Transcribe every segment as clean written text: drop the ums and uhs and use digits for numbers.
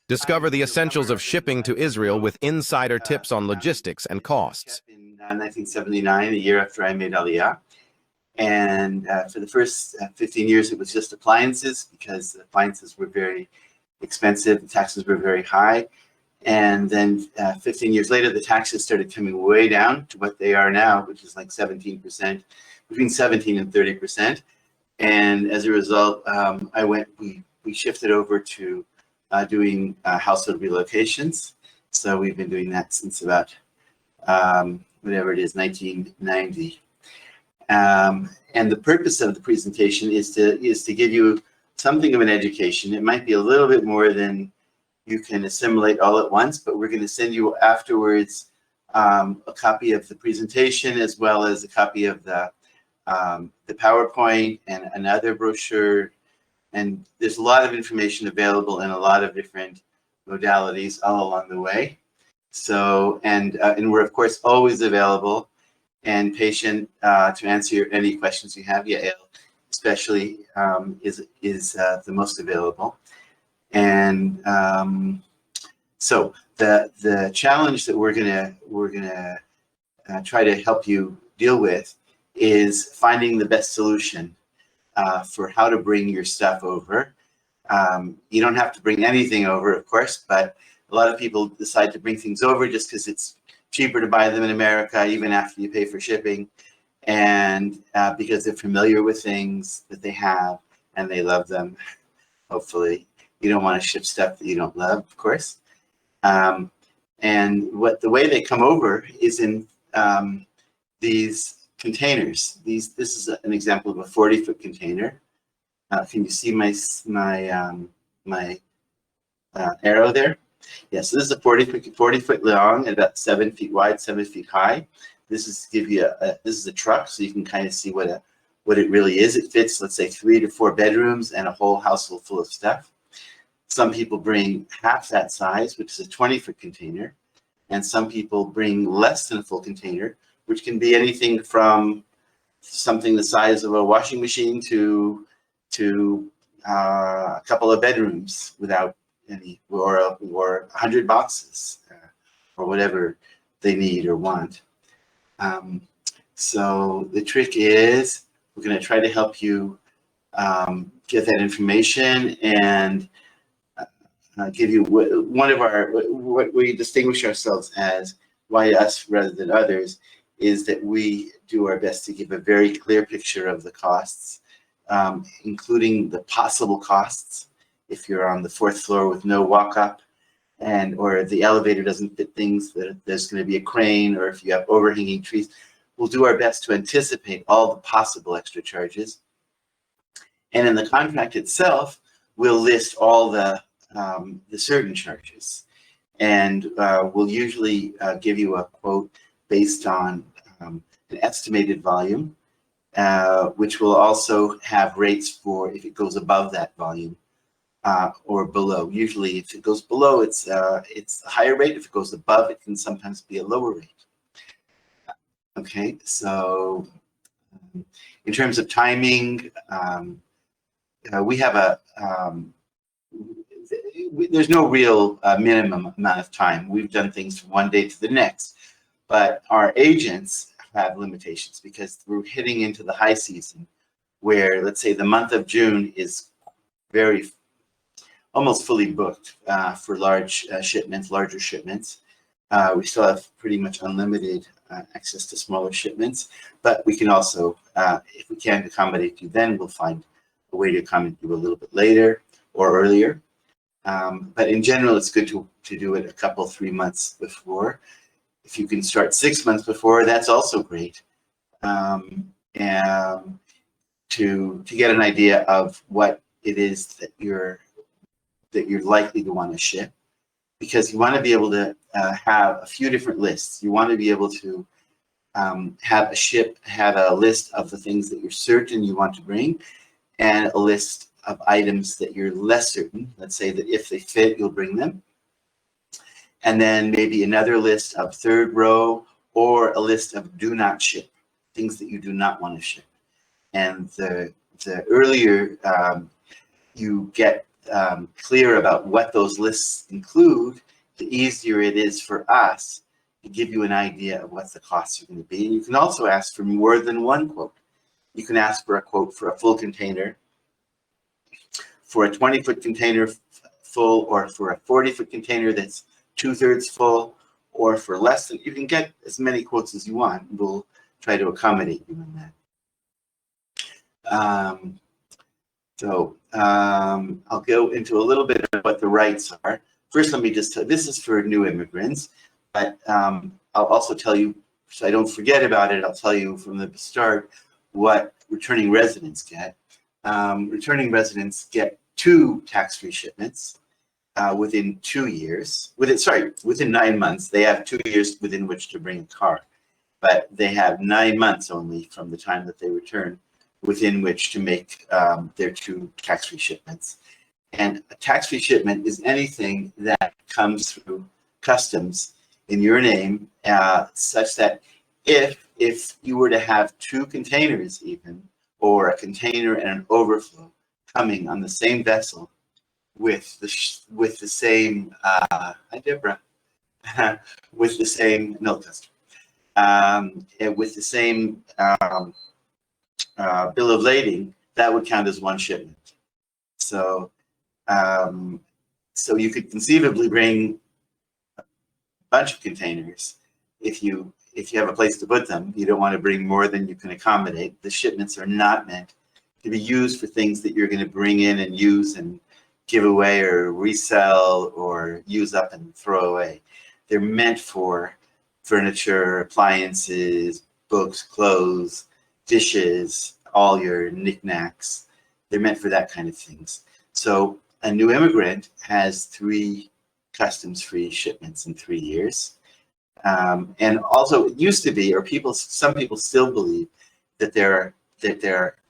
Discover the essentials of shipping to Israel with insider tips on logistics and costs. In 1979, a year after I made Aliyah. And for the first 15 years, it was just appliances because the appliances were very expensive. The taxes were very high. And then 15 years later, the taxes started coming way down to what they are now, which is like 17%, between 17 and 30%. And as a result, we shifted over to doing household relocations. So we've been doing that since about whatever it is, 1990. And the purpose of the presentation is to give you something of an education. It might be a little bit more than you can assimilate all at once, but we're going to send you afterwards a copy of the presentation as well as a copy of the PowerPoint and another brochure. And there's a lot of information available in a lot of different modalities all along the way. So, and we're of course always available and patient to answer any questions you have. Yael, especially, is the most available. And so the challenge that we're gonna try to help you deal with is finding the best solution for how to bring your stuff over. You don't have to bring anything over, of course, but a lot of people decide to bring things over just because it's cheaper to buy them in America, even after you pay for shipping, and because they're familiar with things that they have and they love them, hopefully. You don't want to ship stuff that you don't love, of course. And the way they come over is in these containers. This is an example of a 40-foot container. Can you see my arrow there? Yeah, so this is a 40 foot long and about 7 feet wide, 7 feet high. This is to give you this is a truck, so you can kind of see what it really is. It fits, let's say, 3 to 4 bedrooms and a whole household full of stuff. Some people bring half that size, which is a 20-foot container, and some people bring less than a full container, which can be anything from something the size of a washing machine to a couple of bedrooms without any, or 100 boxes, or whatever they need or want. So the trick is we're going to try to help you get that information and give you one of what we distinguish ourselves as, why us rather than others, is that we do our best to give a very clear picture of the costs, including the possible costs. If you're on the 4th floor with no walk-up, or the elevator doesn't fit things, that there's going to be a crane, or if you have overhanging trees, we'll do our best to anticipate all the possible extra charges. And in the contract itself, we'll list all the certain charges, and we'll usually give you a quote based on an estimated volume, which will also have rates for if it goes above that volume. Or below. Usually, if it goes below, it's a higher rate. If it goes above, it can sometimes be a lower rate. Okay, so in terms of timing, we have there's no real minimum amount of time. We've done things from one day to the next, but our agents have limitations because we're hitting into the high season, where let's say the month of June is almost fully booked for larger shipments. We still have pretty much unlimited access to smaller shipments, but we can also, if we can't accommodate you then, we'll find a way to accommodate you a little bit later or earlier. But in general, it's good to do it a couple, 3 months before. If you can start 6 months before, that's also great. And to get an idea of what it is that you're likely to want to ship, because you want to be able to have a few different lists. You want to be able to have a list of the things that you're certain you want to bring, and a list of items that you're less certain. Let's say that if they fit, you'll bring them. And then maybe another list of 3rd row, or a list of do not ship, things that you do not want to ship. And the earlier you get clear about what those lists include, the easier it is for us to give you an idea of what the costs are going to be. And you can also ask for more than one quote. You can ask for a quote for a full container, for a 20-foot container full, or for a 40-foot container that's 2/3 full, or for less than. You can get as many quotes as you want. We'll try to accommodate you in that. I'll go into a little bit of what the rights are. First, let me just tell, this is for new immigrants, but I'll also tell you, so I don't forget about it, I'll tell you from the start what returning residents get. Returning residents get 2 tax-free shipments within 2 years. Within 9 months. They have 2 years within which to bring a car, but they have 9 months only from the time that they return within which to make their 2 tax-free shipments. And a tax-free shipment is anything that comes through customs in your name, such that if you were to have 2 containers even, or a container and an overflow coming on the same vessel with the same, hi Deborah, with the same, no, with the same bill of lading, that would count as 1 shipment. So, so you could conceivably bring a bunch of containers. If you have a place to put them, you don't want to bring more than you can accommodate. The shipments are not meant to be used for things that you're going to bring in and use and give away or resell or use up and throw away. They're meant for furniture, appliances, books, clothes, dishes, all your knickknacks. They're meant for that kind of things. So a new immigrant has 3 customs-free shipments in 3 years. And also, it used to be, or some people still believe that they're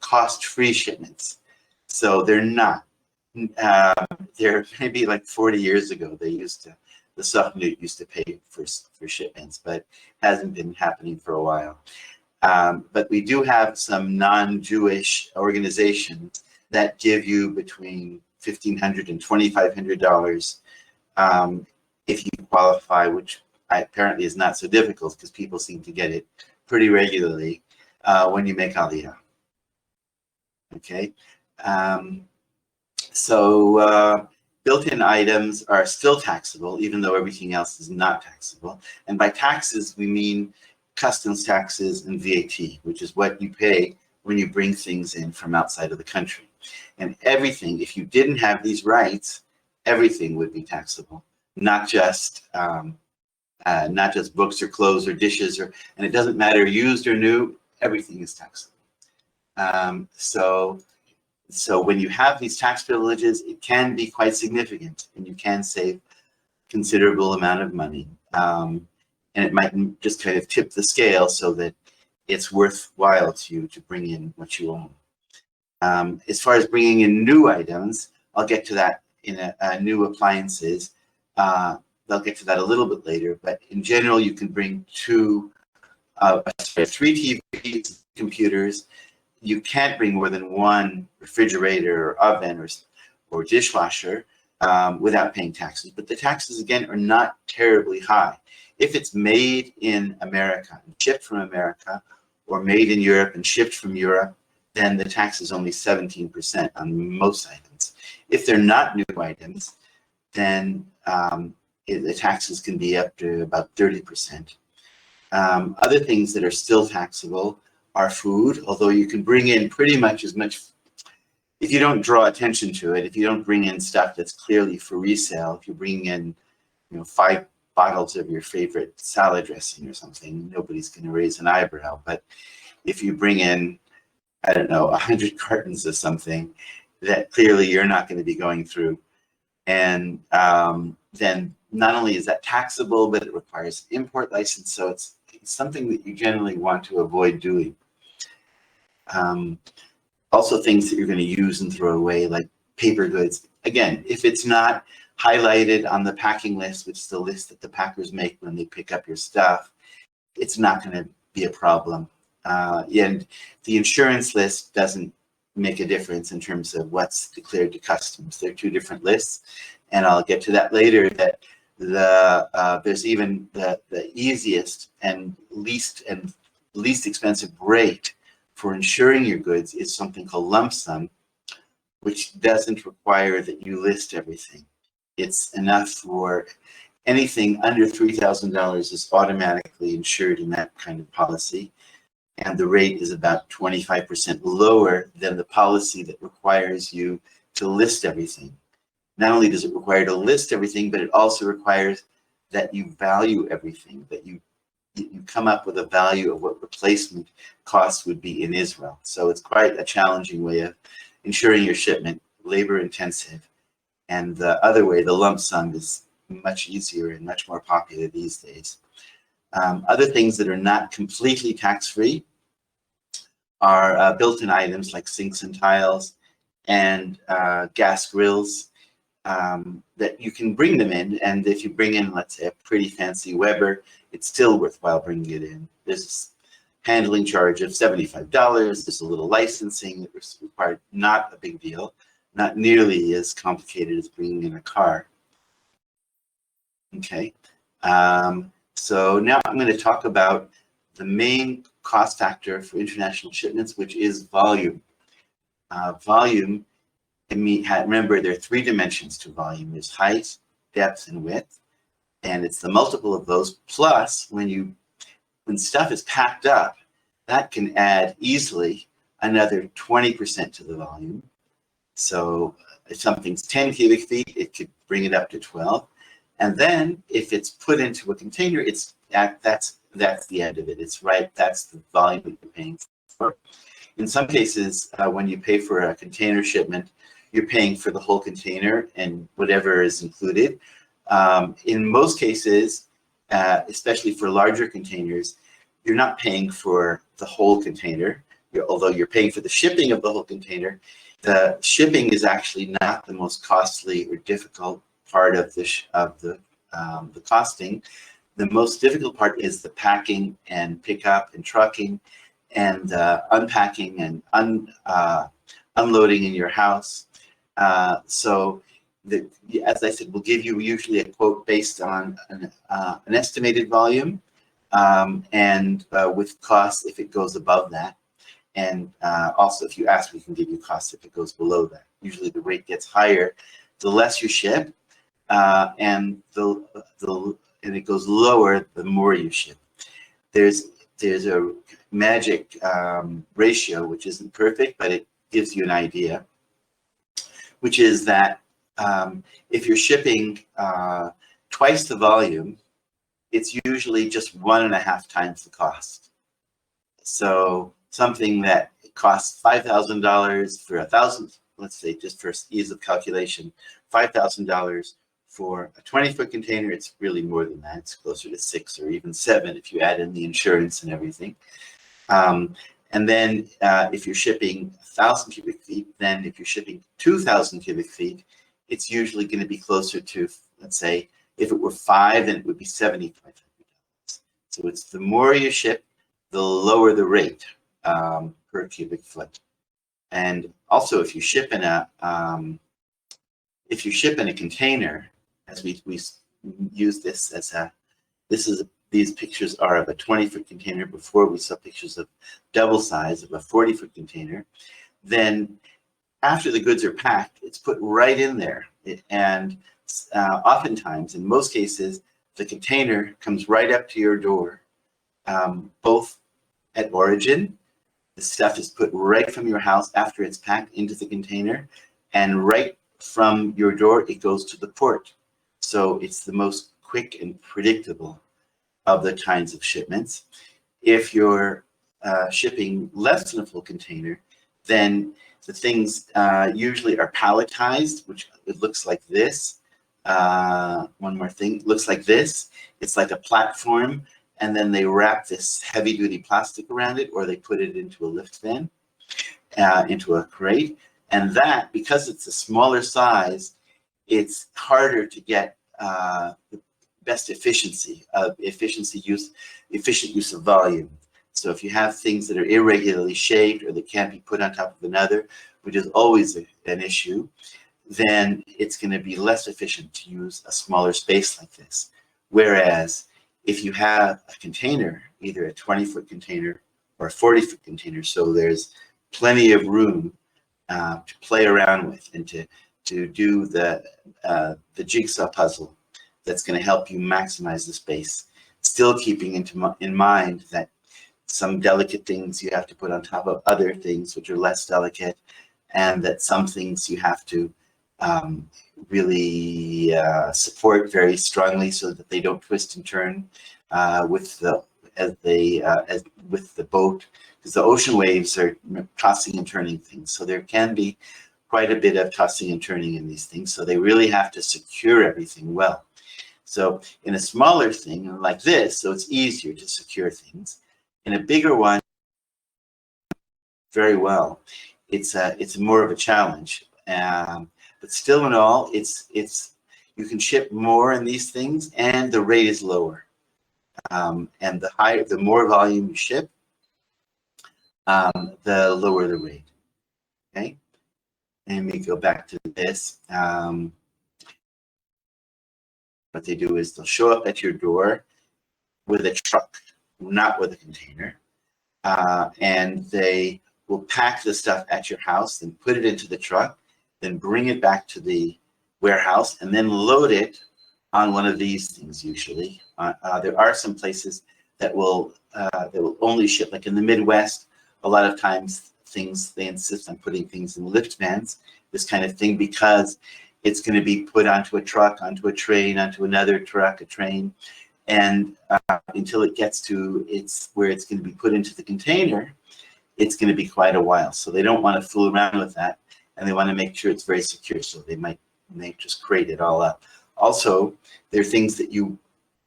cost-free shipments. So they're not. They're maybe like 40 years ago. The Sochnut used to pay for shipments, but hasn't been happening for a while. But we do have some non-Jewish organizations that give you between $1,500 and $2,500 if you qualify, which apparently is not so difficult because people seem to get it pretty regularly when you make Aliyah. Okay, so built-in items are still taxable, even though everything else is not taxable. And by taxes, we mean customs taxes and VAT, which is what you pay when you bring things in from outside of the country. And everything, if you didn't have these rights, everything would be taxable, not just books or clothes or dishes, and it doesn't matter used or new, everything is taxable. So when you have these tax privileges, it can be quite significant, and you can save considerable amount of money. And it might just kind of tip the scale so that it's worthwhile to you to bring in what you own. As far as bringing in new items, I'll get to that in new appliances. They'll get to that a little bit later, but in general, you can bring 3 TVs, computers. You can't bring more than 1 refrigerator or oven or dishwasher without paying taxes. But the taxes, again, are not terribly high. If it's made in America and shipped from America, or made in Europe and shipped from Europe, then the tax is only 17% on most items. If they're not new items, then the taxes can be up to about 30%. Other things that are still taxable are food, although you can bring in pretty much as much, if you don't draw attention to it, if you don't bring in stuff that's clearly for resale, if you bring in 5 bottles of your favorite salad dressing or something, nobody's going to raise an eyebrow. But if you bring in, I don't know, 100 cartons of something that clearly you're not going to be going through, and then not only is that taxable, but it requires an import license, so it's something that you generally want to avoid doing. Also, things that you're going to use and throw away, like paper goods. Again, if it's not highlighted on the packing list, which is the list that the packers make when they pick up your stuff, it's not going to be a problem. And the insurance list doesn't make a difference in terms of what's declared to customs. They're two different lists, and I'll get to that later. That there's even the easiest and least expensive rate for insuring your goods is something called lump sum, which doesn't require that you list everything. It's enough for anything under $3,000 is automatically insured in that kind of policy. And the rate is about 25% lower than the policy that requires you to list everything. Not only does it require to list everything, but it also requires that you value everything, that you come up with a value of what replacement costs would be in Israel. So it's quite a challenging way of insuring your shipment, labor intensive. And the other way, the lump sum, is much easier and much more popular these days. Other things that are not completely tax-free are built-in items like sinks and tiles and gas grills, that you can bring them in. And if you bring in, let's say, a pretty fancy Weber, it's still worthwhile bringing it in. There's a handling charge of $75. There's a little licensing that was required, not a big deal, not nearly as complicated as bringing in a car. Okay, so now I'm going to talk about the main cost factor for international shipments, which is volume. Volume, remember, there are three dimensions to volume. There's height, depth, and width, and it's the multiple of those. Plus, when stuff is packed up, that can add easily another 20% to the volume. So if something's 10 cubic feet, it could bring it up to 12. And then if it's put into a container, that's the end of it. It's right, that's the volume that you're paying for. In some cases, when you pay for a container shipment, you're paying for the whole container and whatever is included. In most cases, especially for larger containers, you're not paying for the whole container. Although you're paying for the shipping of the whole container, the shipping is actually not the most costly or difficult part of the costing. The most difficult part is the packing and pickup and trucking and unpacking and unloading in your house. So, as I said, we'll give you usually a quote based on an estimated volume and with costs if it goes above that. And also, if you ask, we can give you costs if it goes below that. Usually the rate gets higher the less you ship, and it goes lower the more you ship. There's a magic ratio, which isn't perfect, but it gives you an idea, which is that if you're shipping twice the volume, it's usually just 1.5 times the cost. So something that costs $5,000 for 1,000, let's say, just for ease of calculation, $5,000 for a 20-foot container, it's really more than that. It's closer to 6 or even 7 if you add in the insurance and everything. And then if you're shipping 1,000 cubic feet, then if you're shipping 2,000 cubic feet, it's usually going to be closer to, let's say, if it were 5, then it would be $7,500. So it's the more you ship, the lower the rate per cubic foot. And also, if you ship in a container, as we use this as these pictures are of a 20-foot container. Before, we saw pictures of double size of a 40-foot container. Then after the goods are packed, it's put right in there. And oftentimes, in most cases, the container comes right up to your door, both at origin. The stuff is put right from your house after it's packed into the container, and right from your door, it goes to the port. So it's the most quick and predictable of the kinds of shipments. If you're shipping less than a full container, then the things usually are palletized, which it looks like this. One more thing, looks like this. It's like a platform, and then they wrap this heavy-duty plastic around it, or they put it into a lift van, into a crate. And that, because it's a smaller size, it's harder to get the best efficient use of volume. So if you have things that are irregularly shaped or that can't be put on top of another, which is always an issue, then it's going to be less efficient to use a smaller space like this. Whereas if you have a container, either a 20-foot container or a 40-foot container, so there's plenty of room to play around with and to do the jigsaw puzzle that's going to help you maximize the space, still keeping in mind that some delicate things you have to put on top of other things which are less delicate, and that some things you have to really support very strongly so that they don't twist and turn with the boat, because the ocean waves are tossing and turning things. So there can be quite a bit of tossing and turning in these things. So they really have to secure everything well. So in a smaller thing like this, so it's easier to secure things. In a bigger one, very well, it's more of a challenge. But still in all, you can ship more in these things, and the rate is lower. And the more volume you ship, the lower the rate. Okay, and we go back to this. What they do is they'll show up at your door with a truck, not with a container, and they will pack the stuff at your house, then put it into the truck, then bring it back to the warehouse, and then load it on one of these things. Usually, there are some places that will only ship, like in the Midwest. A lot of times, they insist on putting things in lift vans, this kind of thing, because it's going to be put onto a truck, onto a train, onto another truck, a train, and until it gets to where it's going to be put into the container, it's going to be quite a while. So they don't want to fool around with that, and they want to make sure it's very secure. So they might just crate it all up. Also, there are things that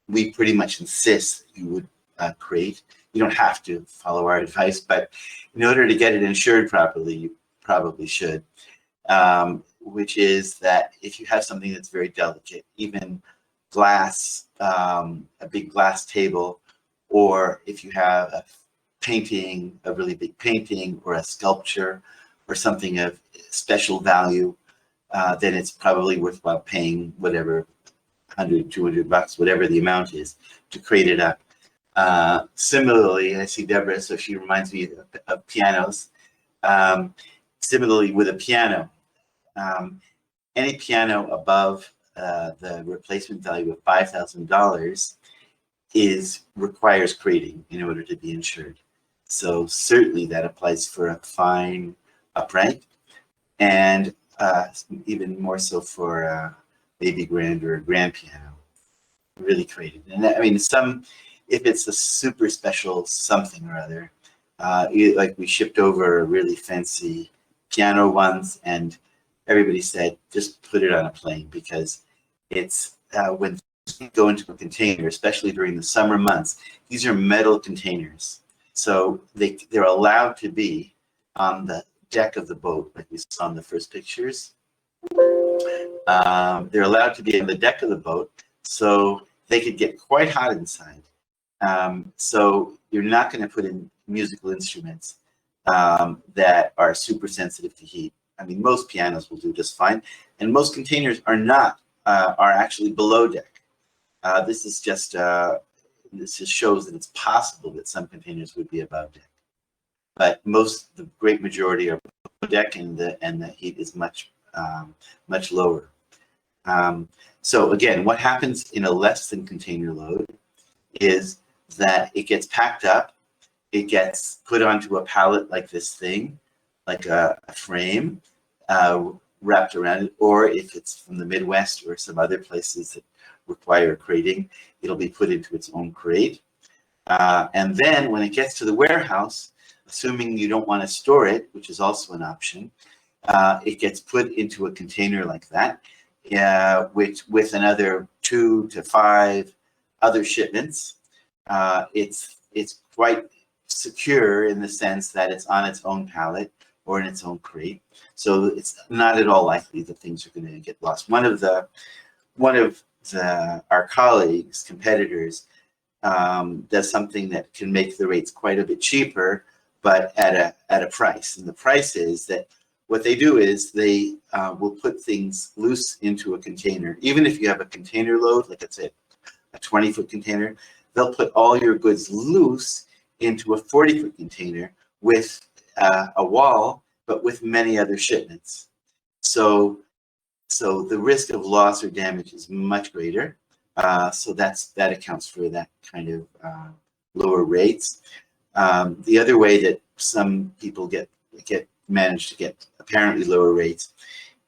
we pretty much insist you would crate. You don't have to follow our advice, but in order to get it insured properly, you probably should. Which is that if you have something that's very delicate, even glass, a big glass table, or if you have a painting, a really big painting, or a sculpture, or something of special value, then it's probably worthwhile paying whatever, $100, $200, whatever the amount is, to crate it up. Similarly, I see Deborah, so she reminds me of pianos. Similarly, with a piano, any piano above the replacement value of $5,000 requires crating in order to be insured. So certainly that applies for a fine upright, and even more so for a baby grand or a grand piano, really crated. And I mean, if it's a super special something or other, like we shipped over a really fancy piano once, and everybody said, just put it on a plane, because it's when you go into a container, especially during the summer months, these are metal containers. So they're allowed to be on the deck of the boat, like we saw in the first pictures. They're allowed to be on the deck of the boat, so they could get quite hot inside. So you're not going to put in musical instruments that are super sensitive to heat. I mean, most pianos will do just fine, and most containers are actually below deck. This just shows that it's possible that some containers would be above deck, but the great majority are below deck, and the heat is much lower. So again, what happens in a less than container load is that it gets packed up, it gets put onto a pallet like this thing, like a frame wrapped around it, or if it's from the Midwest or some other places that require crating, it'll be put into its own crate. And then when it gets to the warehouse, assuming you don't want to store it, which is also an option, it gets put into a container like that, which with another 2 to 5 other shipments. It's quite secure in the sense that it's on its own pallet or in its own crate, so it's not at all likely that things are going to get lost. One of our colleagues, competitors, does something that can make the rates quite a bit cheaper, but at a price. And the price is that what they do is they will put things loose into a container. Even if you have a container load, like it's a 20-foot container, they'll put all your goods loose into a 40-foot container with a wall, but with many other shipments. So the risk of loss or damage is much greater. So that accounts for that kind of lower rates. The other way that some people manage to get apparently lower rates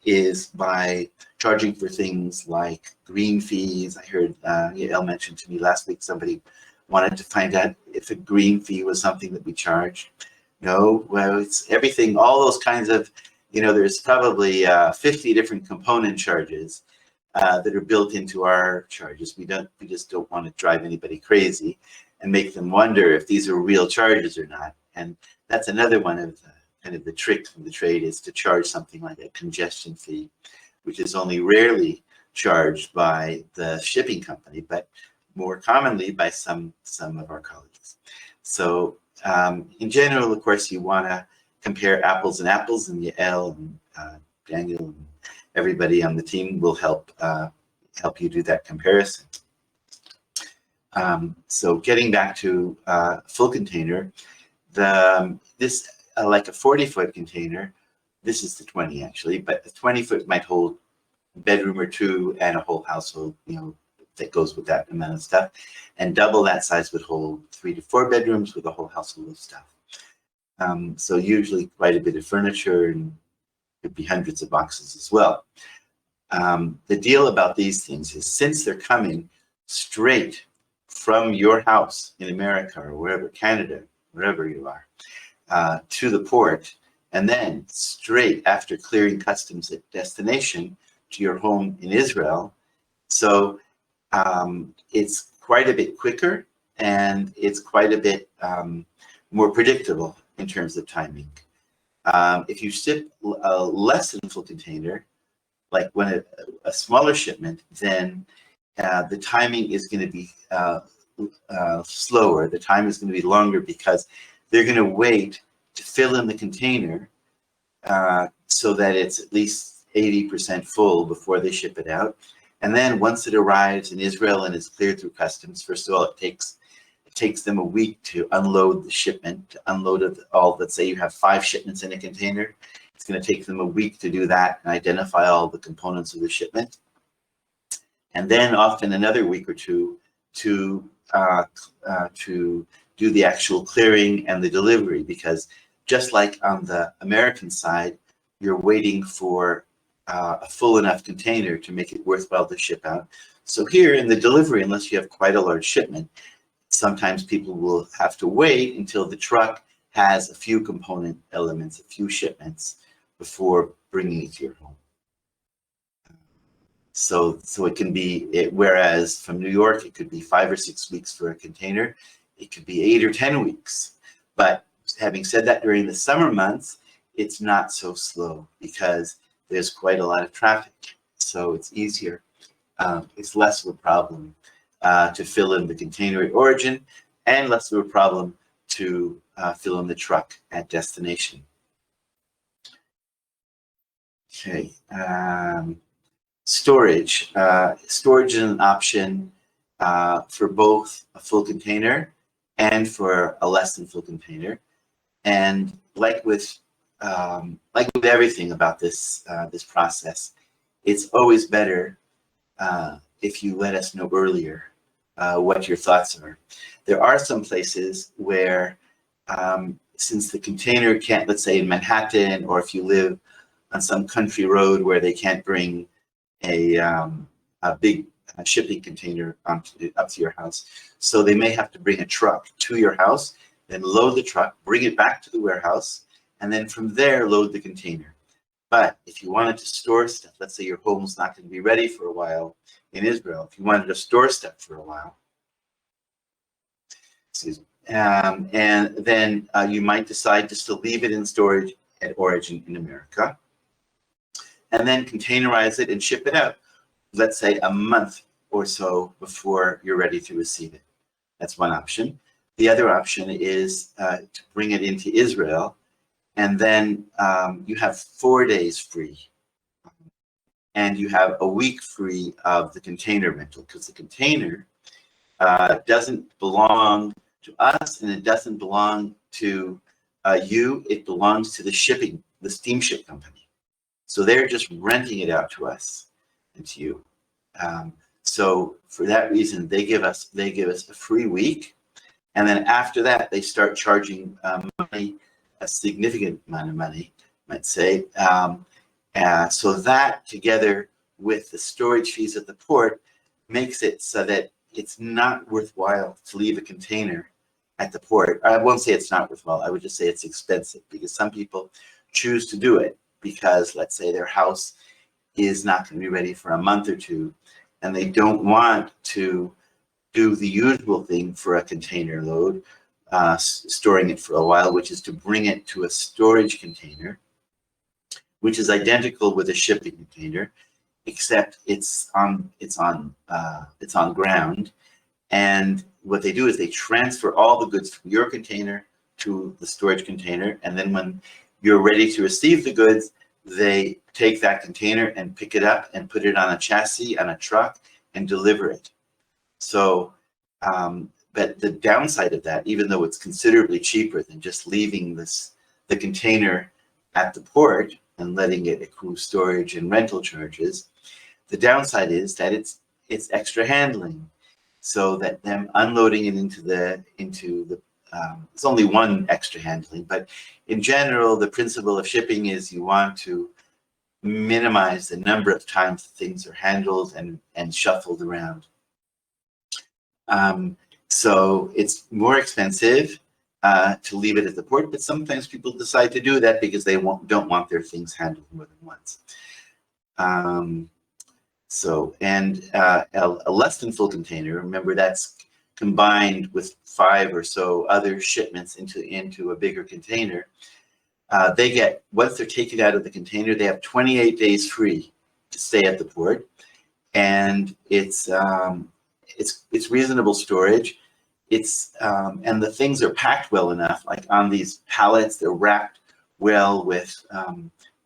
is by charging for things like green fees. I heard Yael mentioned to me last week somebody wanted to find out if a green fee was something that we charge. No, well, it's everything, all those kinds of, there's probably 50 different component charges that are built into our charges. We just don't want to drive anybody crazy and make them wonder if these are real charges or not. And that's another one of the tricks from the trade, is to charge something like a congestion fee, which is only rarely charged by the shipping company, but more commonly by some of our colleagues. So in general, of course, you want to compare apples and apples, and Yael and Daniel and everybody on the team will help you do that comparison. So getting back to full container, this like a 40-foot container, this is the 20 actually, but a 20-foot might hold a bedroom or two and a whole household, that goes with that amount of stuff. And double that size would hold 3 to 4 bedrooms with a whole household of stuff. So usually quite a bit of furniture, and could be hundreds of boxes as well. The deal about these things is, since they're coming straight from your house in America or wherever, Canada, wherever you are, to the port, and then straight after clearing customs at destination to your home in Israel. So it's quite a bit quicker, and it's quite a bit more predictable in terms of timing. If you ship less than a full container, like when a smaller shipment, then the timing is going to be slower. The time is going to be longer because they're going to wait to fill in the container so that it's at least 80% full before they ship it out. And then once it arrives in Israel and is cleared through customs, first of all, it takes them a week to unload the shipment, to unload it all. Let's say you have 5 shipments in a container. It's going to take them a week to do that and identify all the components of the shipment. And then often another week or two to do the actual clearing and the delivery, because just like on the American side, you're waiting for a full enough container to make it worthwhile to ship out. So here in the delivery, unless you have quite a large shipment, sometimes people will have to wait until the truck has a few component elements, a few shipments, before bringing it to your home. So it can be, whereas from New York, it could be 5 or 6 weeks for a container. It could be 8 or 10 weeks. But having said that, during the summer months, it's not so slow because there's quite a lot of traffic. So it's easier. It's less of a problem to fill in the container at origin, and less of a problem to fill in the truck at destination. Okay. Storage. Storage is an option for both a full container and for a less than full container. And like with everything about this process, it's always better if you let us know earlier what your thoughts are. There are some places where, since the container can't, let's say in Manhattan, or if you live on some country road where they can't bring a big shipping container up to your house, so they may have to bring a truck to your house, then load the truck, bring it back to the warehouse, and then from there load the container. But if you wanted to store stuff, let's say your home's not going to be ready for a while in Israel, if you wanted to store stuff for a while, and then you might decide just to leave it in storage at origin in America, and then containerize it and ship it out, let's say a month or so before you're ready to receive it. That's one option. The other option is to bring it into Israel And then you have 4 days free. And you have a week free of the container rental, because the container doesn't belong to us, and it doesn't belong to you. It belongs to the steamship company. So they're just renting it out to us and to you. So for that reason, they give us a free week, and then after that, they start charging money, a significant amount of money, might say. So that, together with the storage fees at the port, makes it so that it's not worthwhile to leave a container at the port. I won't say it's not worthwhile. I would just say it's expensive, because some people choose to do it because, let's say, their house is not going to be ready for a month or two, and they don't want to do the usual thing for a container load, storing it for a while, which is to bring it to a storage container, which is identical with a shipping container, except it's on ground. And what they do is they transfer all the goods from your container to the storage container, and then when you're ready to receive the goods, they take that container and pick it up and put it on a chassis, on a truck, and deliver it. So, but the downside of that, even though it's considerably cheaper than just leaving the container at the port and letting it accrue storage and rental charges, the downside is that it's extra handling. So that them unloading it into the it's only one extra handling, but in general, the principle of shipping is you want to minimize the number of times things are handled and shuffled around. So it's more expensive to leave it at the port, but sometimes people decide to do that because they don't want their things handled more than once. A less than full container, remember, that's combined with 5 or so other shipments into a bigger container. They get, once they're taken out of the container, they have 28 days free to stay at the port, and it's reasonable storage. And the things are packed well enough, like on these pallets, they're wrapped well with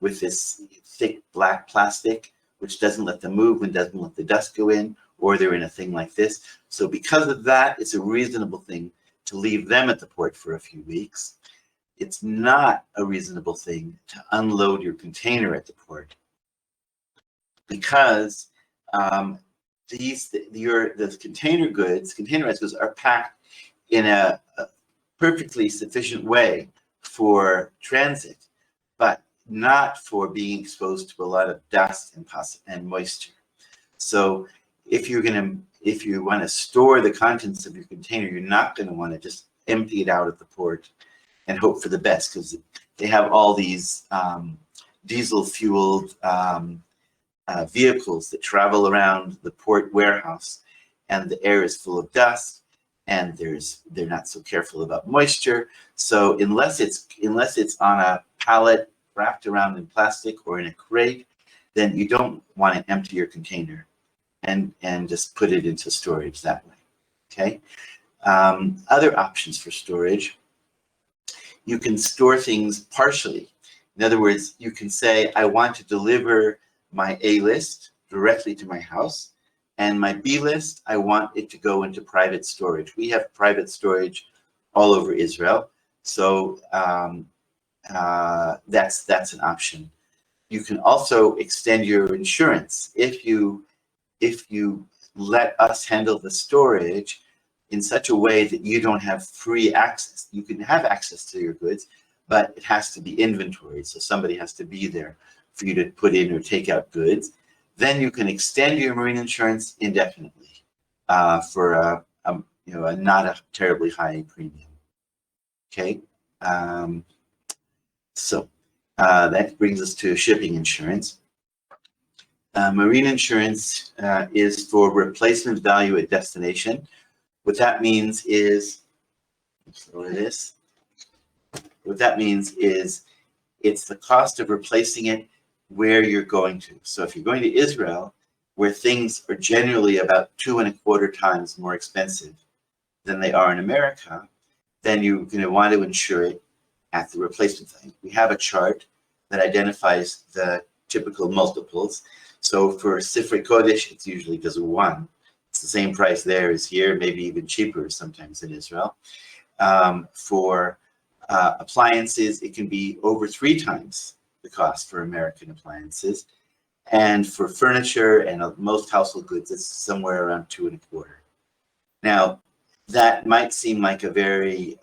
this thick black plastic, which doesn't let them move and doesn't let the dust go in, or they're in a thing like this. So because of that, it's a reasonable thing to leave them at the port for a few weeks. It's not a reasonable thing to unload your container at the port, because the containerized goods are packed in a perfectly sufficient way for transit, but not for being exposed to a lot of dust and moisture. So if you want to store the contents of your container, you're not going to want to just empty it out at the port and hope for the best, because they have all these diesel-fueled vehicles that travel around the port warehouse, and the air is full of dust, and they're not so careful about moisture. So unless it's on a pallet wrapped around in plastic or in a crate, then you don't want to empty your container and just put it into storage that way. Okay. Other options for storage: you can store things partially. In other words, you can say, I want to deliver my A list directly to my house, and my B list, I want it to go into private storage. We have private storage all over Israel, so that's an option. You can also extend your insurance. If you let us handle the storage in such a way that you don't have free access. You can have access to your goods, but it has to be inventoried. So somebody has to be there for you to put in or take out goods. Then you can extend your marine insurance indefinitely for a not a terribly high premium. Okay, so that brings us to shipping insurance. Marine insurance is for replacement value at destination. What that means is, it's the cost of replacing it where you're going to. So if you're going to Israel, where things are generally about 2.25 times more expensive than they are in America, then you're going to want to insure it at the replacement value. We have a chart that identifies the typical multiples. So for Sifri Kodesh, it's usually because of 1. It's the same price there as here, maybe even cheaper sometimes in Israel. For appliances, it can be over 3 times the cost for American appliances. And for furniture and most household goods, it's somewhere around 2.25. Now, that might seem like a very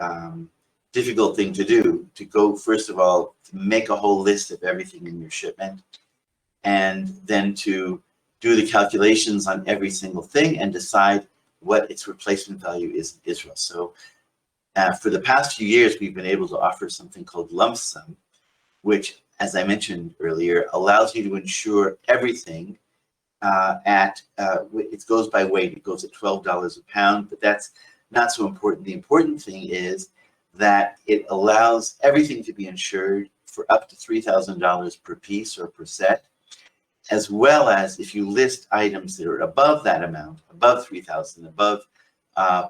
difficult thing to do, to go, first of all, to make a whole list of everything in your shipment, and then to do the calculations on every single thing and decide what its replacement value is in Israel. So for the past few years, we've been able to offer something called lump sum, which, as I mentioned earlier, allows you to insure everything it goes by weight. It goes at $12 a pound, but that's not so important. The important thing is that it allows everything to be insured for up to $3,000 per piece or per set, as well as if you list items that are above that amount, above 3,000, above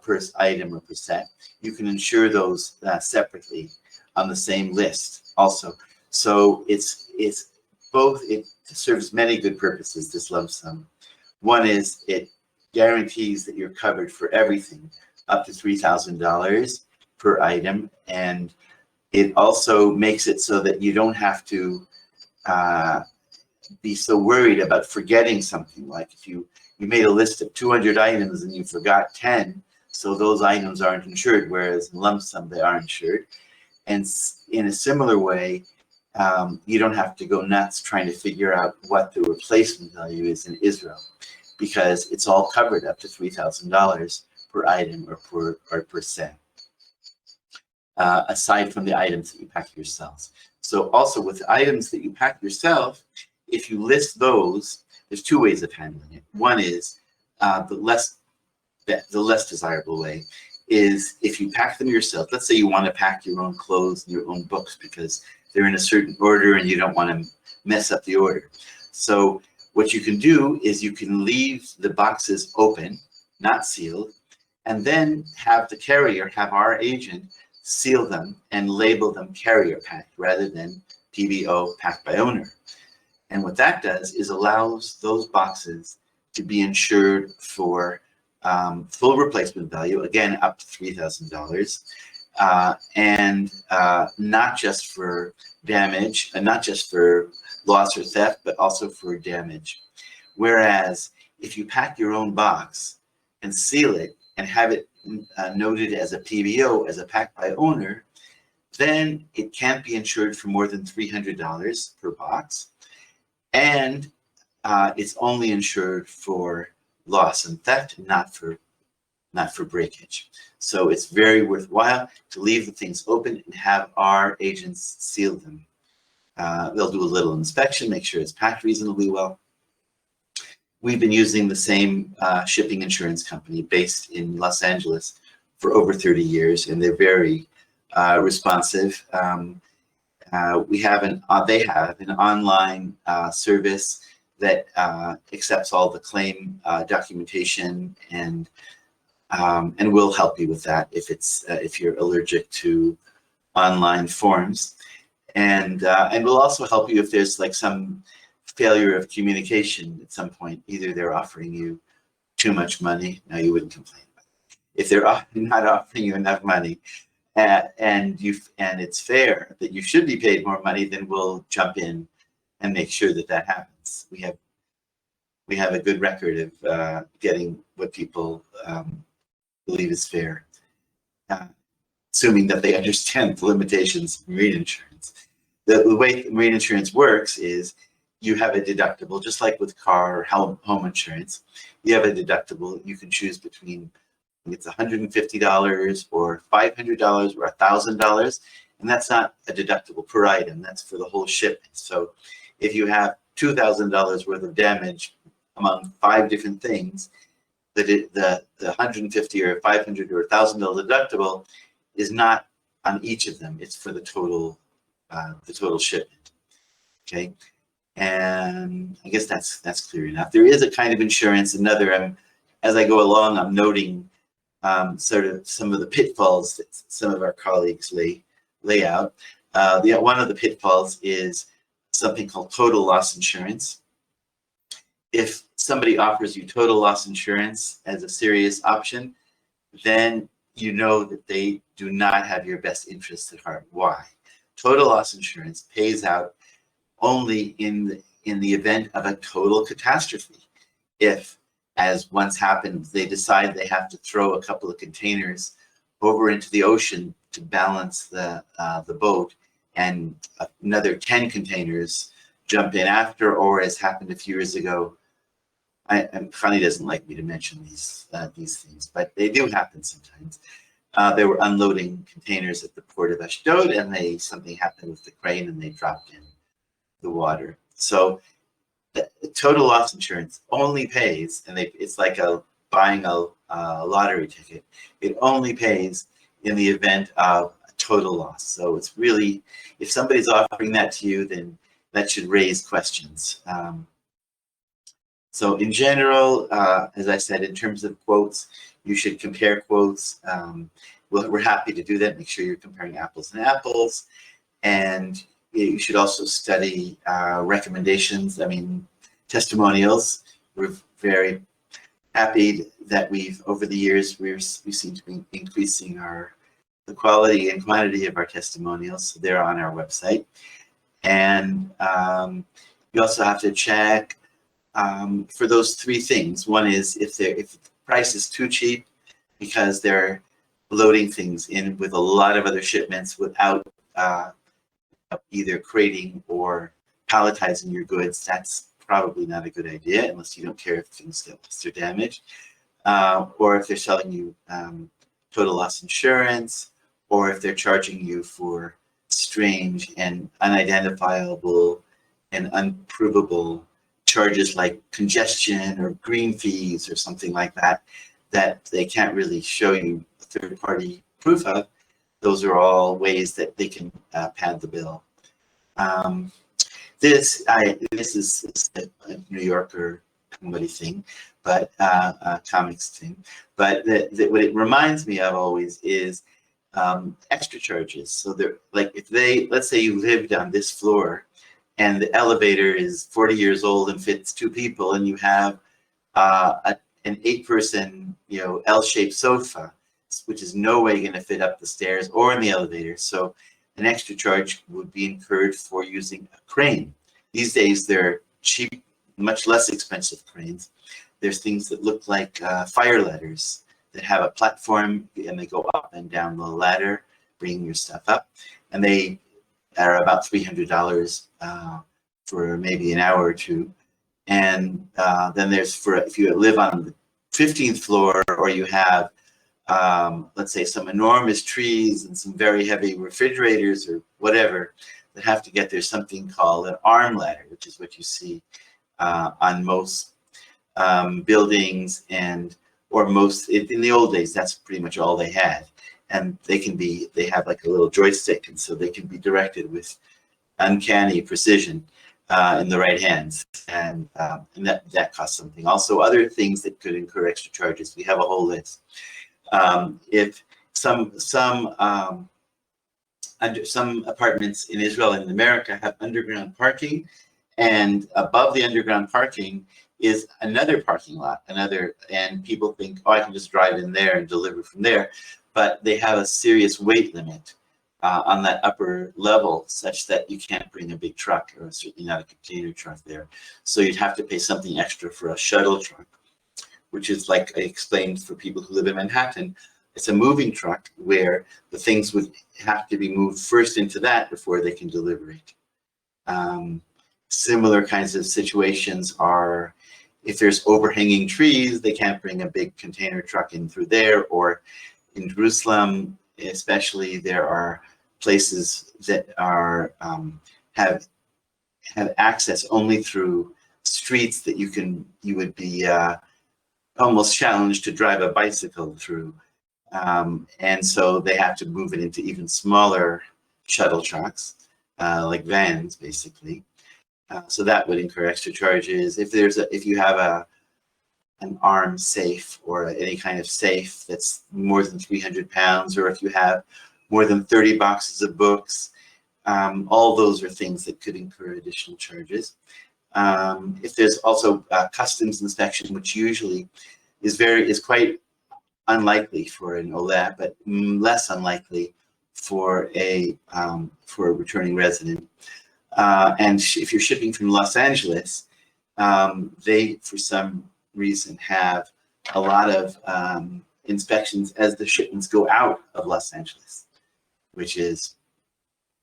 per item or per set, you can insure those separately on the same list also. So it's both, it serves many good purposes, this lump sum. One is it guarantees that you're covered for everything up to $3,000 per item, and it also makes it so that you don't have to be so worried about forgetting something. Like if you made a list of 200 items and you forgot 10, so those items aren't insured, whereas in lump sum they are insured. And in a similar way, you don't have to go nuts trying to figure out what the replacement value is in Israel, because it's all covered up to $3,000 per item or per set, aside from the items that you pack yourselves. So also with the items that you pack yourself, if you list those, there's 2 ways of handling it. One is the less desirable way is if you pack them yourself. Let's say you want to pack your own clothes and your own books because they're in a certain order and you don't want to mess up the order. So what you can do is you can leave the boxes open, not sealed, and then have the carrier, have our agent seal them and label them carrier packed rather than PBO, packed by owner. And what that does is allows those boxes to be insured for full replacement value, again, up to $3,000, and not just for damage, and not just for loss or theft, but also for damage. Whereas if you pack your own box and seal it and have it noted as a PBO, as a packed by owner, then it can't be insured for more than $300 per box. And it's only insured for loss and theft, not for breakage. So it's very worthwhile to leave the things open and have our agents seal them. They'll do a little inspection, make sure it's packed reasonably well. We've been using the same shipping insurance company based in Los Angeles for over 30 years, and they're very responsive. They have an online service that accepts all the claim documentation and will help you with that if you're allergic to online forms, and we'll also help you if there's like some failure of communication at some point. Either they're offering you too much money. No, you wouldn't complain about it. If they're not offering you enough money, and it's fair that you should be paid more money, then we'll jump in and make sure that that happens. We have a good record of getting what people believe is fair, assuming that they understand the limitations of marine insurance. The way marine insurance works is you have a deductible, just like with car or home insurance. You have a deductible. You can choose between, it's $150 or $500 or $1,000, and that's not a deductible per item. That's for the whole shipment. So if you have $2,000 worth of damage among 5 different things, the $150 or $500 or $1,000 deductible is not on each of them. It's for the total shipment. Okay, and I guess that's clear enough. There is a kind of insurance. As I go along, I'm noting sort of some of the pitfalls that some of our colleagues lay layout. One of the pitfalls is something called total loss insurance. If somebody offers you total loss insurance as a serious option, then you know that they do not have your best interests at heart. Why? Total loss insurance pays out only in the event of a total catastrophe. If, as once happened, they decide they have to throw a couple of containers over into the ocean to balance the boat, and another 10 containers jump in after, or as happened a few years ago. Connie doesn't like me to mention these things, but they do happen sometimes. They were unloading containers at the port of Ashdod, and something happened with the crane, and they dropped in the water. So the total loss insurance only pays, and it's like buying a lottery ticket. It only pays in the event of a total loss. So it's really, if somebody's offering that to you, then that should raise questions. So in general, as I said, in terms of quotes, you should compare quotes. We're happy to do that. Make sure you're comparing apples and apples. And you should also study recommendations, testimonials. We're very happy that over the years, we seem to be increasing the quality and quantity of our testimonials. So they're on our website. And you also have to check for those three things. One is if the price is too cheap because they're loading things in with a lot of other shipments without either crating or palletizing your goods. That's probably not a good idea unless you don't care if things get lost or damaged. Or if they're selling you total loss insurance, or if they're charging you for strange and unidentifiable and unprovable charges like congestion or green fees or something like that, that they can't really show you a third-party proof of. Those are all ways that they can pad the bill. This is a New Yorker comedy thing, but comics thing. But what it reminds me of always is extra charges. So they're like, let's say you lived on this floor, and the elevator is 40 years old and fits 2 people, and you have an 8-person, L-shaped sofa, which is no way going to fit up the stairs or in the elevator. So an extra charge would be incurred for using a crane. These days, they're cheap, much less expensive cranes. There's things that look like fire ladders that have a platform, and they go up and down the ladder, bringing your stuff up. And they are about $300 for maybe an hour or two. And then there's if you live on the 15th floor, or you have, let's say, some enormous trees and some very heavy refrigerators or whatever that have to get, there's something called an arm ladder, which is what you see on most buildings, or most, in the old days, that's pretty much all they had. And they have like a little joystick, and so they can be directed with uncanny precision in the right hands, and that costs something. Also, other things that could incur extra charges. We have a whole list. If some apartments in Israel and America have underground parking, and above the underground parking is another parking lot, and people think, oh, I can just drive in there and deliver from there, but they have a serious weight limit on that upper level, such that you can't bring a big truck, or certainly not a container truck there. So you'd have to pay something extra for a shuttle truck, which is, like I explained, for people who live in Manhattan, it's a moving truck where the things would have to be moved first into that before they can deliver it. Similar kinds of situations are if there's overhanging trees, they can't bring a big container truck in through there, or in Jerusalem especially, there are places that are have access only through streets that you would be almost challenged to drive a bicycle through, and so they have to move it into even smaller shuttle trucks, like vans, basically. So that would incur extra charges. If you have an armed safe, or any kind of safe that's more than 300 pounds, or if you have more than 30 boxes of books. All those are things that could incur additional charges. If there's also customs inspection, which usually is quite unlikely for an OLAP, but less unlikely for a returning resident. And if you're shipping from Los Angeles, they, for some reason, have a lot of inspections as the shipments go out of Los Angeles, which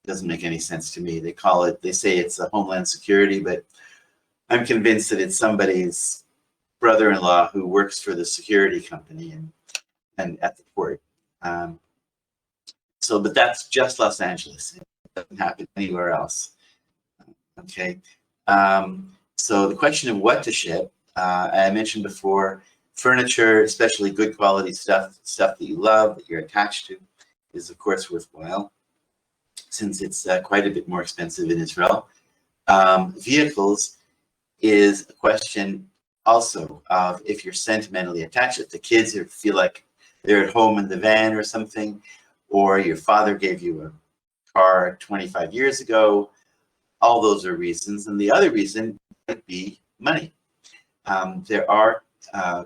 doesn't make any sense to me. They say it's a Homeland Security, but I'm convinced that it's somebody's brother-in-law who works for the security company and at the port. But that's just Los Angeles. It doesn't happen anywhere else. Okay. So the question of what to ship, I mentioned before, furniture, especially good quality stuff that you love, that you're attached to, is of course worthwhile, since it's quite a bit more expensive in Israel. Vehicles is a question also of if you're sentimentally attached. If the kids feel like they're at home in the van or something, or your father gave you a car 25 years ago, all those are reasons. And the other reason might be money. There are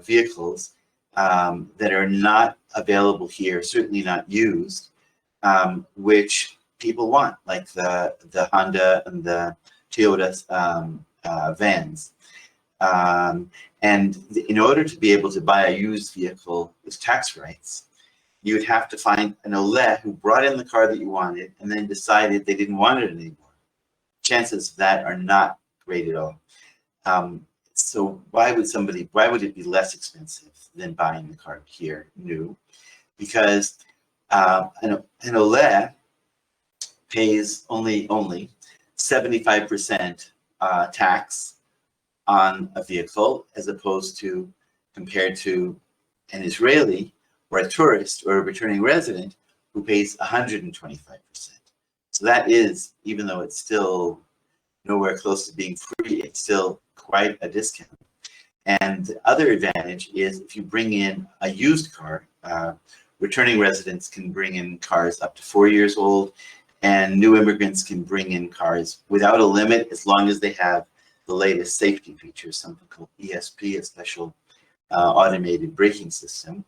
vehicles that are not available here, certainly not used, which people want, like the Honda and the Toyota vans. And in order to be able to buy a used vehicle with tax rights, you would have to find an Oleh who brought in the car that you wanted and then decided they didn't want it anymore. Chances of that are not great at all. So why would it be less expensive than buying the car here new? Because an Oleh pays only 75% tax on a vehicle, as opposed to compared to an Israeli or a tourist or a returning resident who pays 125%. So that is, even though it's still nowhere close to being free, it's still quite a discount. And the other advantage is if you bring in a used car, returning residents can bring in cars up to 4 years old, and new immigrants can bring in cars without a limit as long as they have the latest safety features, something called ESP, a special automated braking system.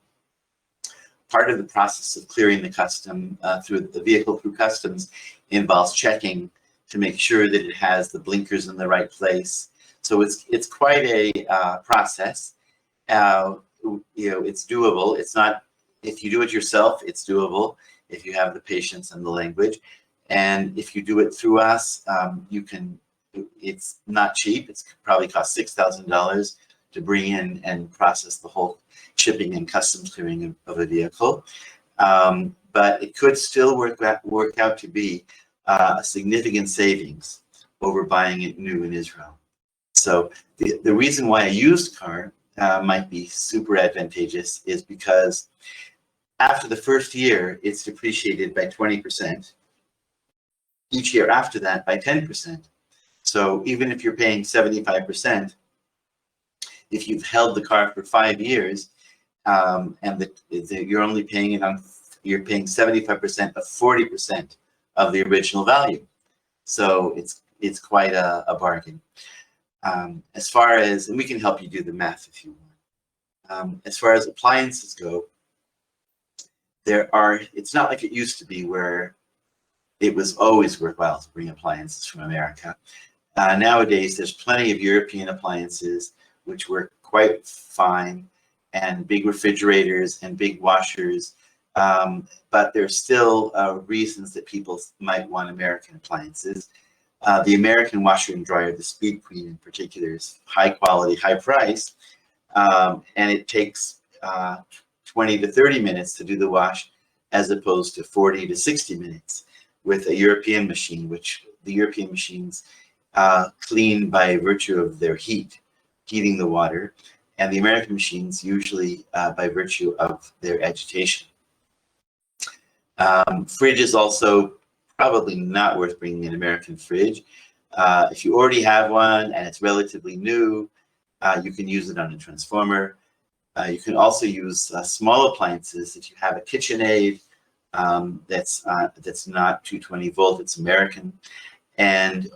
Part of the process of clearing the vehicle through customs involves checking to make sure that it has the blinkers in the right place. So it's quite a process. It's doable. It's not, if you do it yourself, it's doable if you have the patience and the language. And if you do it through us, it's not cheap. It's probably cost $6,000 to bring in and process the whole shipping and customs clearing of a vehicle. But it could still work out to be a significant savings over buying it new in Israel. So the reason why a used car might be super advantageous is because after the first year, it's depreciated by 20%. Each year after that by 10%. So even if you're paying 75%, if you've held the car for 5 years, and you're only paying you're paying 75% of 40% of the original value. So it's quite a bargain. As far as, and we can help you do the math if you want. As far as appliances go, it's not like it used to be where it was always worthwhile to bring appliances from America. Nowadays, there's plenty of European appliances which work quite fine, and big refrigerators and big washers. But there's still reasons that people might want American appliances. The American washer and dryer, the Speed Queen in particular, is high quality, high price, and it takes 20 to 30 minutes to do the wash, as opposed to 40 to 60 minutes with a European machine, which the European machines clean by virtue of their heating the water, and the American machines usually by virtue of their agitation. Fridge is also probably not worth bringing an American fridge. If you already have one and it's relatively new, you can use it on a transformer. You can also use small appliances. If you have a KitchenAid that's not 220 volt, it's American,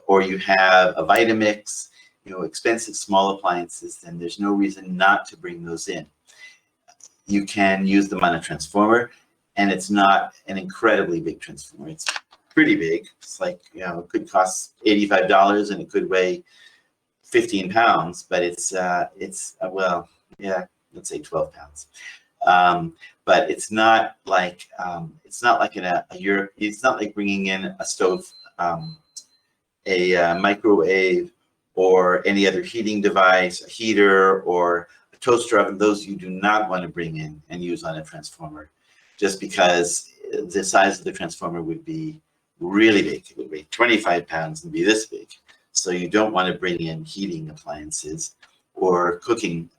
or you have a Vitamix, expensive small appliances, then there's no reason not to bring those in. You can use them on a transformer, and it's not an incredibly big transformer. It's pretty big. It's like, it could cost $85 and it could weigh 15 pounds, but it's well, yeah, let's say 12 pounds. But it's not like in a Europe. It's not like bringing in a stove, a microwave, or any other heating device, a heater or a toaster oven. Those you do not want to bring in and use on a transformer, just because the size of the transformer would be really big. It would weigh 25 pounds and be this big. So you don't want to bring in heating appliances or cooking,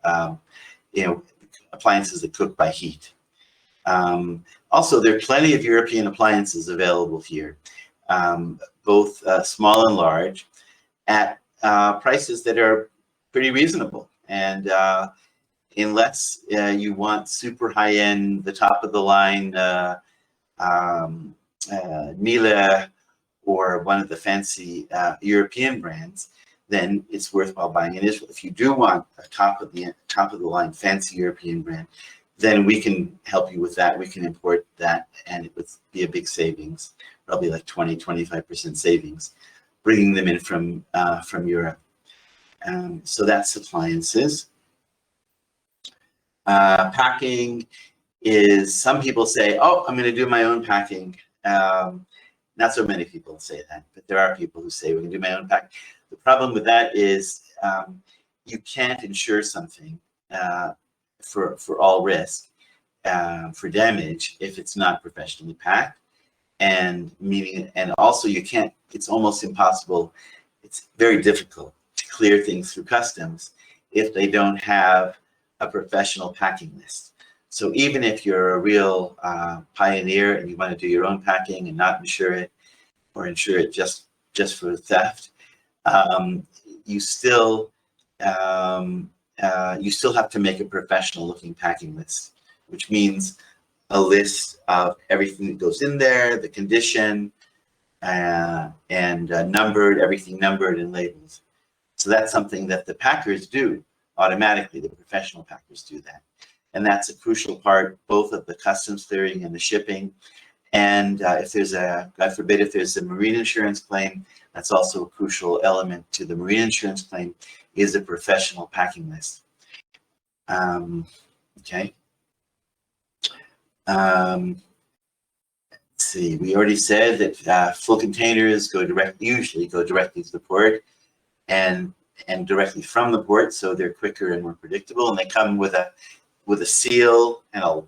appliances that cook by heat. Also, there are plenty of European appliances available here, both small and large, at prices that are pretty reasonable. And unless you want super high-end, the top of the line Miele or one of the fancy European brands, then it's worthwhile buying in Israel. If you do want a top of the line fancy European brand, then we can help you with that. We can import that, and it would be a big savings, probably like 20-25% savings, bringing them in from Europe. So that's appliances. Packing is, some people say, oh, I'm going to do my own packing. Not so many people say that, but there are people who say we can do my own packing. The problem with that is you can't insure something for all risk, for damage, if it's not professionally packed, and also you can't. It's almost impossible. It's very difficult to clear things through customs if they don't have a professional packing list. So even if you're a real pioneer and you want to do your own packing and not insure it, or insure it just for theft, you still have to make a professional-looking packing list, which means a list of everything that goes in there, the condition, and numbered, everything numbered and labeled. So that's something that the packers do automatically. The professional packers do that. And that's a crucial part, both of the customs clearing and the shipping. And if there's God forbid, if there's a marine insurance claim, that's also a crucial element to the marine insurance claim, is a professional packing list. Okay. Let's see, we already said that full containers usually go directly to the port and directly from the port, so they're quicker and more predictable, and they come with a seal and a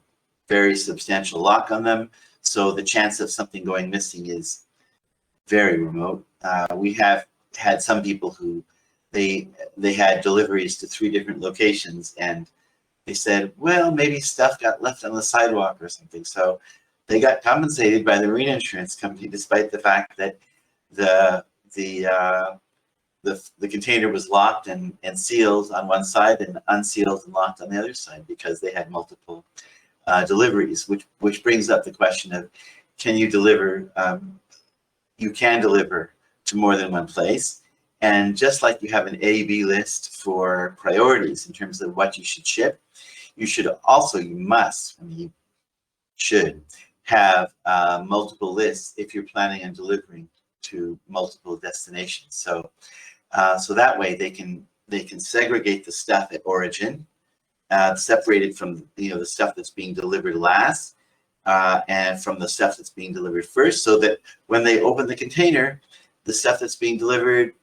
very substantial lock on them, so the chance of something going missing is very remote. We have had some people who they had deliveries to 3 different locations, and they said, well, maybe stuff got left on the sidewalk or something. So they got compensated by the marine insurance company, despite the fact that the container was locked and sealed on one side and unsealed and locked on the other side, because they had multiple deliveries, which brings up the question of, can you deliver? You can deliver to more than one place. And just like you have an A-B list for priorities in terms of what you should ship, you should you should have multiple lists if you're planning on delivering to multiple destinations. So that way they can segregate the stuff at origin, separate it from the stuff that's being delivered last, and from the stuff that's being delivered first, so that when they open the container, the stuff that's being delivered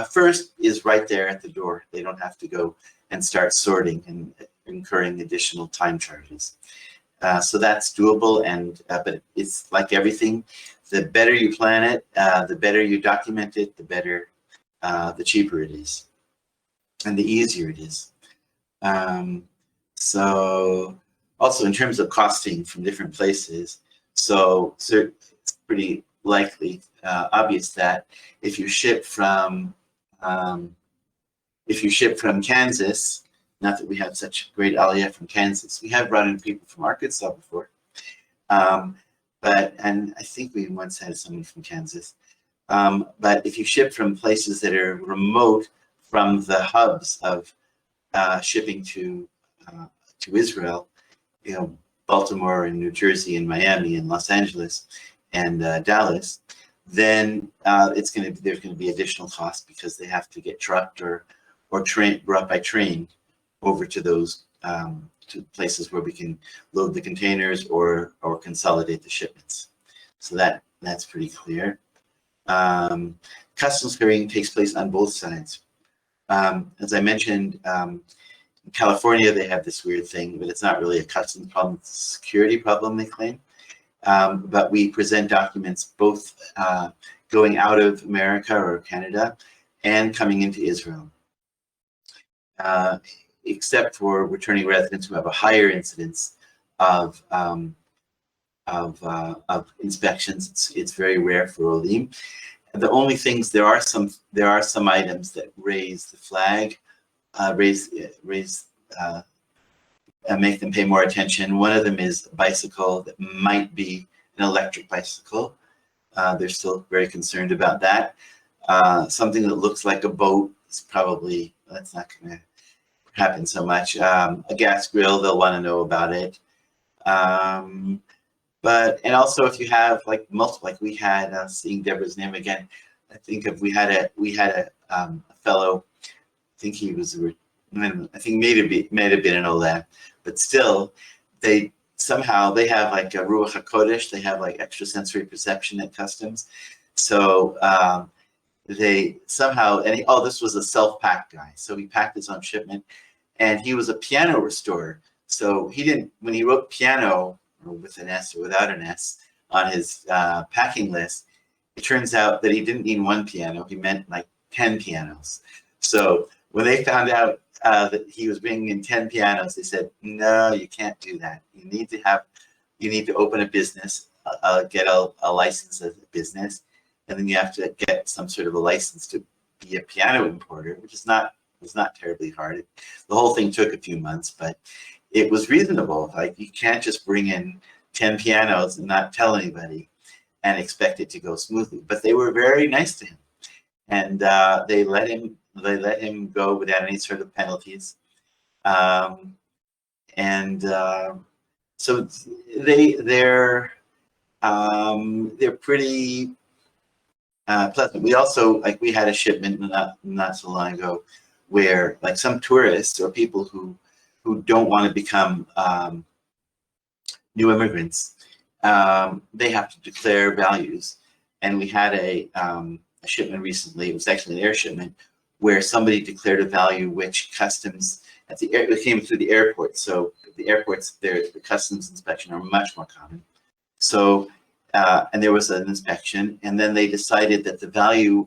first is right there at the door. They don't have to go and start sorting and incurring additional time charges. So that's doable, but it's like everything. The better you plan it, the better you document it, the cheaper it is, and the easier it is. So also in terms of costing from different places, so it's pretty likely, obvious that if you ship from Kansas, not that we have such great aliyah from Kansas, we have brought in people from Arkansas before, and I think we once had someone from Kansas. But if you ship from places that are remote from the hubs of shipping to Israel, you know, Baltimore and New Jersey and Miami and Los Angeles and Dallas, then there's going to be additional costs because they have to get trucked or brought by train over to those to places where we can load the containers or consolidate the shipments. So that's pretty clear. Customs clearing takes place on both sides. As I mentioned, in California, they have this weird thing, but it's not really a customs problem, it's a security problem, they claim. But we present documents both going out of America or Canada and coming into Israel. Except for returning residents who have a higher incidence of inspections, it's very rare for Olim. And the only things, there are some items that raise the flag, and make them pay more attention. One of them is a bicycle that might be an electric bicycle. They're still very concerned about that. Something that looks like a boat is probably, that's not going to happen so much. A gas grill, they'll want to know about it. And also if you have like multiple, like we had, seeing Deborah's name again, I think we had a fellow, I think he was, I think may have been an Olam, but still they have like a Ruach HaKodesh, they have like extrasensory perception at customs. So they somehow, this was a self-packed guy. So he packed his own shipment and he was a piano restorer. So he didn't, when he wrote piano, or with an S or without an S, on his packing list, it turns out that he didn't mean one piano, he meant like 10 pianos. So when they found out that he was bringing in 10 pianos, they said, no, you can't do that. You need to open a business, get a license as a business, and then you have to get some sort of a license to be a piano importer, which was not terribly hard. The whole thing took a few months, but it was reasonable. Like, you can't just bring in 10 pianos and not tell anybody and expect it to go smoothly. But they were very nice to him, and they let him go without any sort of penalties. So they're pretty pleasant. We also, like, we had a shipment not so long ago where, like, some tourists or people who don't want to become new immigrants, they have to declare values. And we had a shipment recently, it was actually an air shipment, where somebody declared a value which customs it came through the airport. So the airports, the customs inspection are much more common. So, and there was an inspection, and then they decided that the value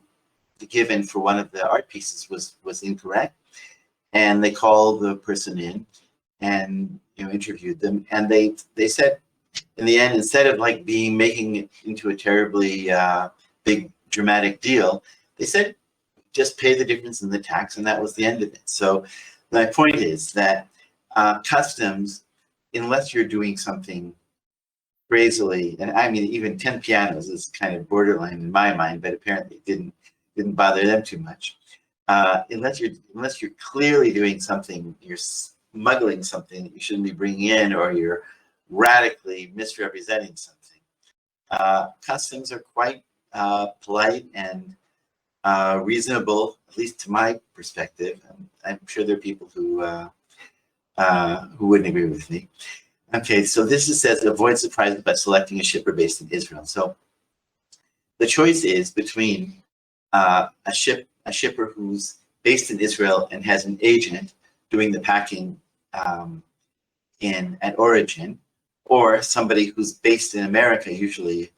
given for one of the art pieces was incorrect. And they called the person in and interviewed them, and they said in the end, instead of like making it into a terribly big dramatic deal, they said just pay the difference in the tax, and that was the end of it. So my point is that customs, unless you're doing something crazily, and I mean even 10 pianos is kind of borderline in my mind, but apparently it didn't bother them too much. Unless you're clearly doing something, you're smuggling something that you shouldn't be bringing in, or you're radically misrepresenting something. Customs are quite polite and reasonable, at least to my perspective. I'm sure there are people who wouldn't agree with me. Okay, so this says avoid surprises by selecting a shipper based in Israel. So the choice is between a shipper who's based in Israel and has an agent doing the packing at origin, or somebody who's based in America, usually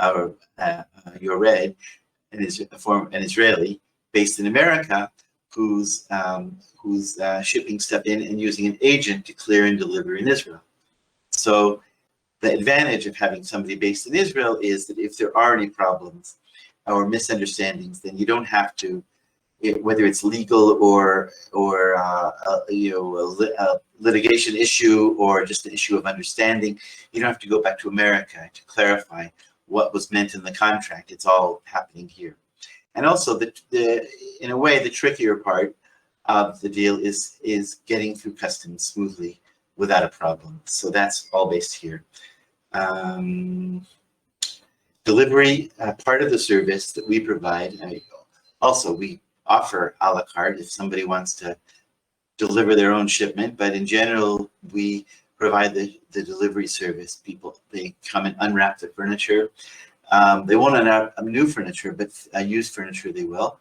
Yored, an Israeli based in America, who's shipping stuff in and using an agent to clear and deliver in Israel. So the advantage of having somebody based in Israel is that if there are any problems or misunderstandings, then you don't have to whether it's legal or a litigation issue or just an issue of understanding, you don't have to go back to America to clarify what was meant in the contract. It's all happening here. And also, in a way, the trickier part of the deal is getting through customs smoothly without a problem. So that's all based here. Delivery, part of the service that we provide. Also, we offer a la carte if somebody wants to deliver their own shipment, but in general, we provide the delivery service. People, they come and unwrap the furniture. They won't unwrap new furniture, but used furniture they will,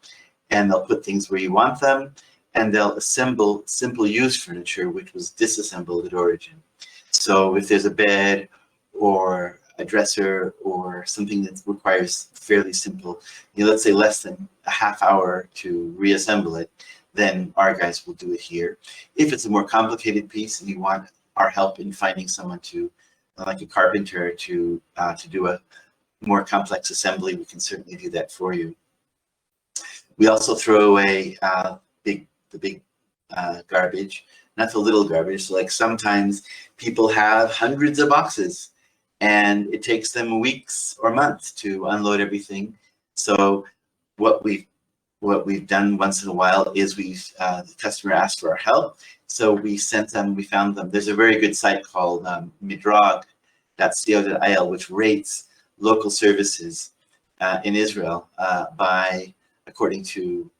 and they'll put things where you want them, and they'll assemble simple used furniture, which was disassembled at origin. So if there's a bed or a dresser or something that requires fairly simple, let's say less than a half hour to reassemble it, then our guys will do it here. If it's a more complicated piece and you want our help in finding someone to, like a carpenter, to do a more complex assembly, we can certainly do that for you. We also throw away the big garbage, not the little garbage. So like sometimes people have hundreds of boxes and it takes them weeks or months to unload everything. So what we've done once in a while is the customer asked for our help. So we sent them, we found them. There's a very good site called midrog.co.il, which rates local services in Israel according to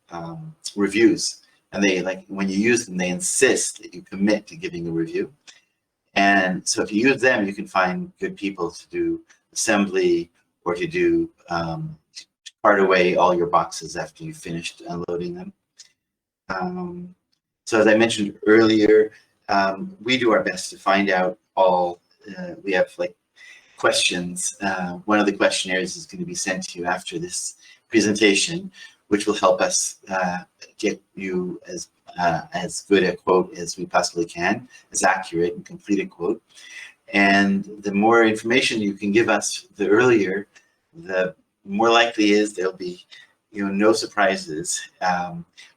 reviews. And they, like, when you use them, they insist that you commit to giving a review. And so if you use them, you can find good people to do assembly or to do cart away all your boxes after you've finished unloading them. So as I mentioned earlier, we do our best to find out all, we have like questions. One of the questionnaires is going to be sent to you after this presentation, which will help us get you as good a quote as we possibly can, as accurate and complete a quote. And the more information you can give us, the earlier, the more likely is there'll be no surprises.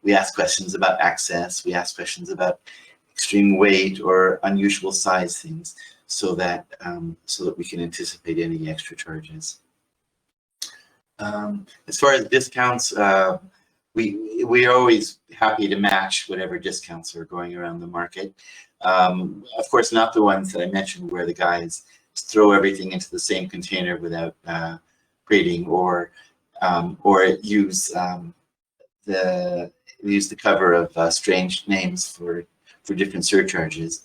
We ask questions about access. We ask questions about extreme weight or unusual size things, so that we can anticipate any extra charges. As far as discounts, we are always happy to match whatever discounts are going around the market. Of course, not the ones that I mentioned where the guys throw everything into the same container without grading, or use the cover of strange names for different surcharges.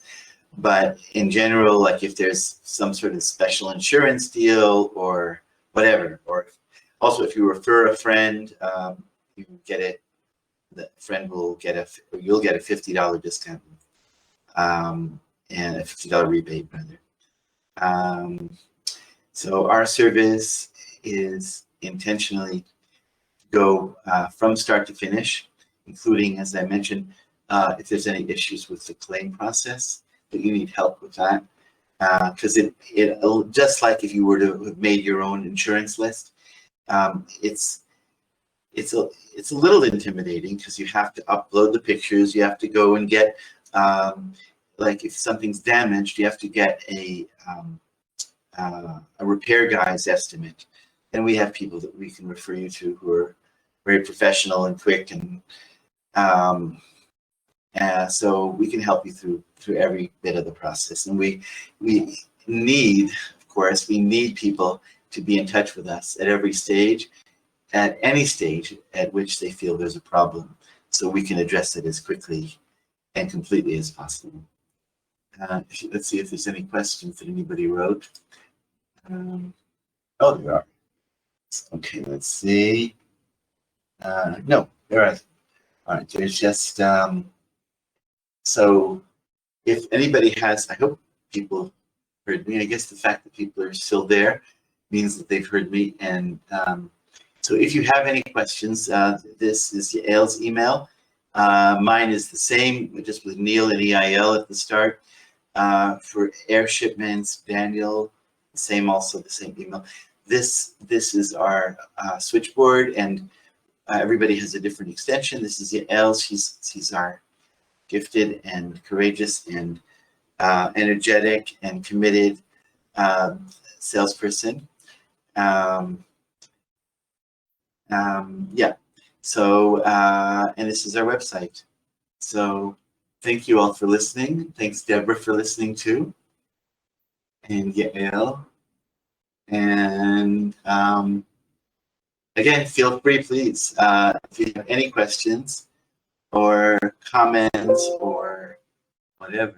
But in general, like if there's some sort of special insurance deal or whatever, or also if you refer a friend, you get it. The friend will you'll get a $50 discount, and a $50 rebate rather. So our service is intentionally go from start to finish, including, as I mentioned, if there's any issues with the claim process, that you need help with that, because it just like if you were to have made your own insurance list, it's a little intimidating because you have to upload the pictures, you have to go and get like if something's damaged, you have to get a repair guy's estimate, and we have people that we can refer you to who are very professional and quick, and so we can help you through every bit of the process. And we need, of course, people to be in touch with us at every stage, at any stage at which they feel there's a problem, so we can address it as quickly and completely as possible. Let's see if there's any questions that anybody wrote. Oh, there are. Okay, let's see. No, there are. All right, there's just so if anybody has, I hope people heard me. I guess the fact that people are still there means that they've heard me. And so if you have any questions, this is Yael's email. Mine is the same, just with Neil and EIL at the start. For air shipments, Daniel, the same email. This is our switchboard, and everybody has a different extension. This is Yael. She's our gifted and courageous and energetic and committed salesperson. Yeah. So, and this is our website. So thank you all for listening. Thanks, Deborah, for listening too. And Yael. And again, feel free, please, if you have any questions or comments or whatever.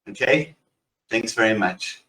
Okay? Thanks very much.